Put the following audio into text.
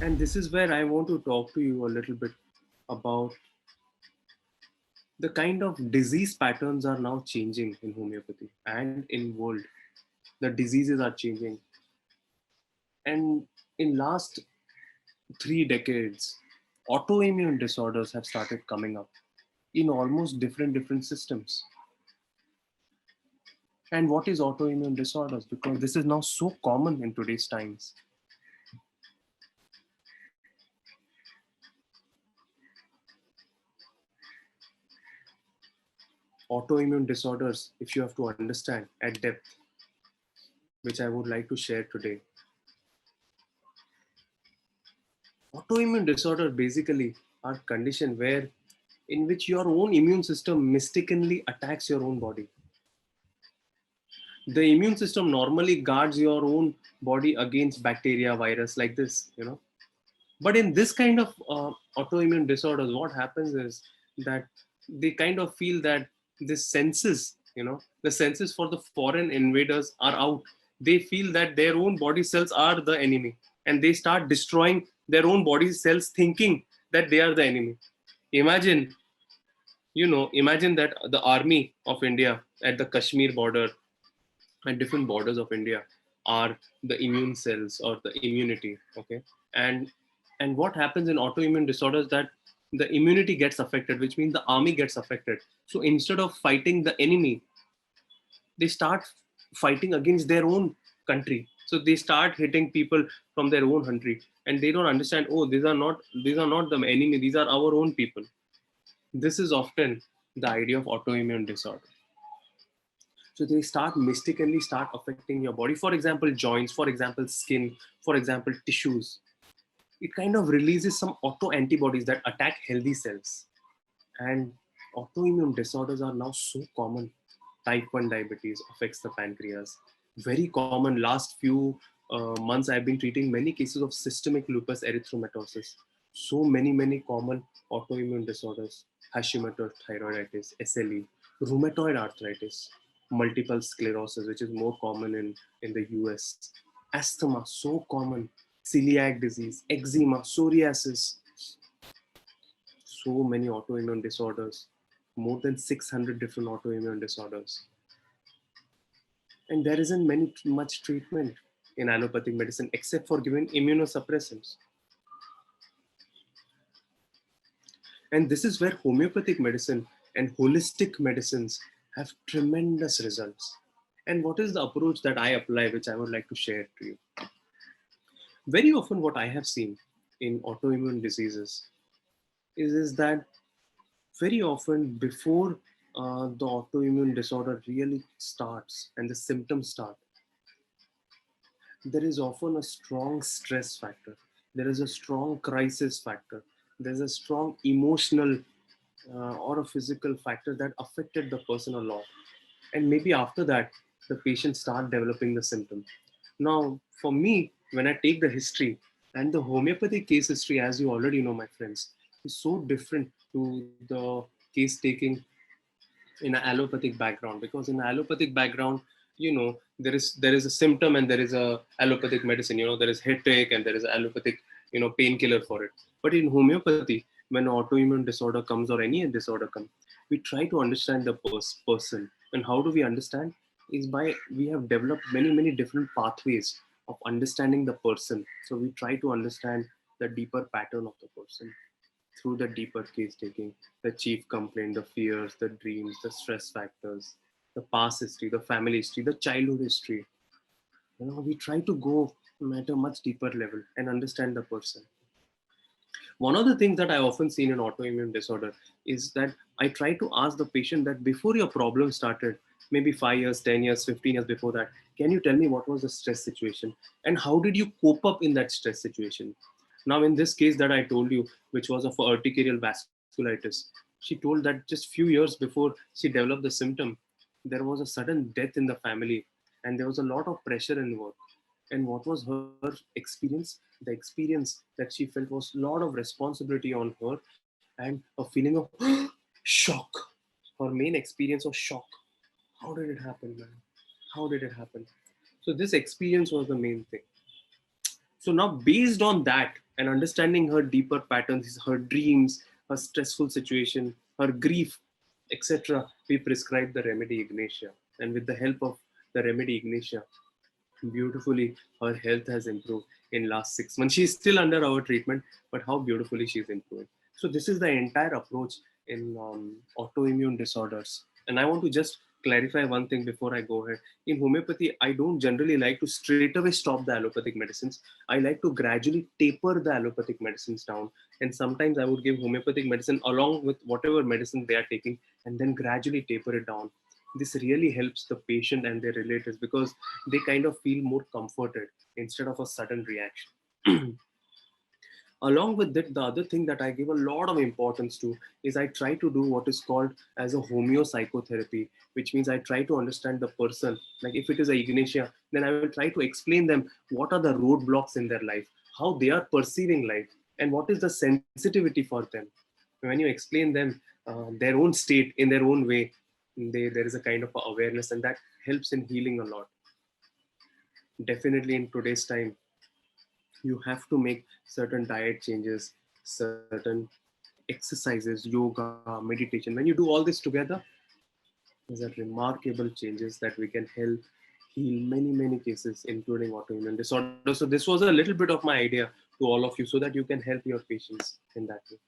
And this is where I want to talk to you a little bit about the kind of disease patterns are now changing in homeopathy and in world. The diseases are changing. And in last 3 decades, autoimmune disorders have started coming up in almost different systems. And what is autoimmune disorders? Because this is now so common in today's times. Autoimmune disorders, if you have to understand at depth, which I would like to share today. Autoimmune disorder basically are condition where in which your own immune system mistakenly attacks your own body. The immune system normally guards your own body against bacteria, virus like this. But in this kind of autoimmune disorders, what happens is that they kind of feel that the senses for the foreign invaders are out. They feel that their own body cells are the enemy, and they start destroying their own body cells, thinking that they are the enemy. Imagine, imagine that the army of India at the Kashmir border and different borders of India are the immune cells or the immunity. Okay, and what happens in autoimmune disorders that the immunity gets affected, which means the army gets affected. So instead of fighting the enemy, they start fighting against their own country. So they start hitting people from their own country, and they don't understand. Oh, these are not the enemy. These are our own people. This is often the idea of autoimmune disorder. So they start mistakenly start affecting your body. For example, joints, for example, skin, for example, tissues. It kind of releases some auto antibodies that attack healthy cells. And autoimmune disorders are now so common. Type 1 diabetes affects the pancreas. Very common. Last few months, I've been treating many cases of systemic lupus erythematosus. So many common autoimmune disorders. Hashimoto's thyroiditis, SLE, rheumatoid arthritis, multiple sclerosis, which is more common in the US. Asthma, so common. Celiac disease, eczema, psoriasis, so many autoimmune disorders, more than 600 different autoimmune disorders. And there isn't much treatment in allopathic medicine except for giving immunosuppressants. And this is where homeopathic medicine and holistic medicines have tremendous results. And what is the approach that I apply, which I would like to share to you? Very often, what I have seen in autoimmune diseases is that very often before the autoimmune disorder really starts and the symptoms start, there is often a strong stress factor. There is a strong crisis factor. There's a strong emotional or a physical factor that affected the person a lot. And maybe after that, the patient start developing the symptom. Now, for me, when I take the history and the homeopathic case history, as you already know, my friends, is so different to the case taking in an allopathic background, because in an allopathic background, there is a symptom and there is a allopathic medicine. There is headache and there is allopathic painkiller for it. But in homeopathy, when autoimmune disorder comes or any disorder comes, we try to understand the person. And how do we understand? Is by we have developed many different pathways of understanding the person. So we try to understand the deeper pattern of the person through the deeper case taking, the chief complaint, the fears, the dreams, the stress factors, the past history, the family history, the childhood history. We try to go at a much deeper level and understand the person. One of the things that I often see in an autoimmune disorder is that I try to ask the patient that before your problem started, maybe 5 years, 10 years, 15 years before that, can you tell me what was the stress situation and how did you cope up in that stress situation? Now, in this case that I told you, which was of urticarial vasculitis, she told that just few years before she developed the symptom, there was a sudden death in the family and there was a lot of pressure in work. And what was her experience? The experience that she felt was a lot of responsibility on her and a feeling of shock. Her main experience was shock. How did it happen, man? How did it happen? So this experience was the main thing. So now, based on that, And understanding her deeper patterns, her dreams, her stressful situation, her grief, etc., we prescribe the remedy Ignatia. And with the help of the remedy Ignatia, beautifully her health has improved in last 6 months. She's still under our treatment, but how beautifully she's improving. So this is the entire approach in autoimmune disorders. And I want to just clarify one thing before I go ahead. In homeopathy, I don't generally like to straight away stop the allopathic medicines. I like to gradually taper the allopathic medicines down. And sometimes I would give homeopathic medicine along with whatever medicine they are taking, and then gradually taper it down. This really helps the patient and their relatives because they kind of feel more comforted instead of a sudden reaction. Along with that, the other thing that I give a lot of importance to is I try to do what is called as a homeopsychotherapy, which means I try to understand the person. Like if it is a Ignatia, then I will try to explain them what are the roadblocks in their life, how they are perceiving life, and what is the sensitivity for them. When you explain them their own state in their own way, there is a kind of awareness, and that helps in healing a lot. Definitely in today's time, you have to make certain diet changes, certain exercises, yoga, meditation. When you do all this together, there's a remarkable changes that we can help heal many cases, including autoimmune disorders. So this was a little bit of my idea to all of you so that you can help your patients in that way.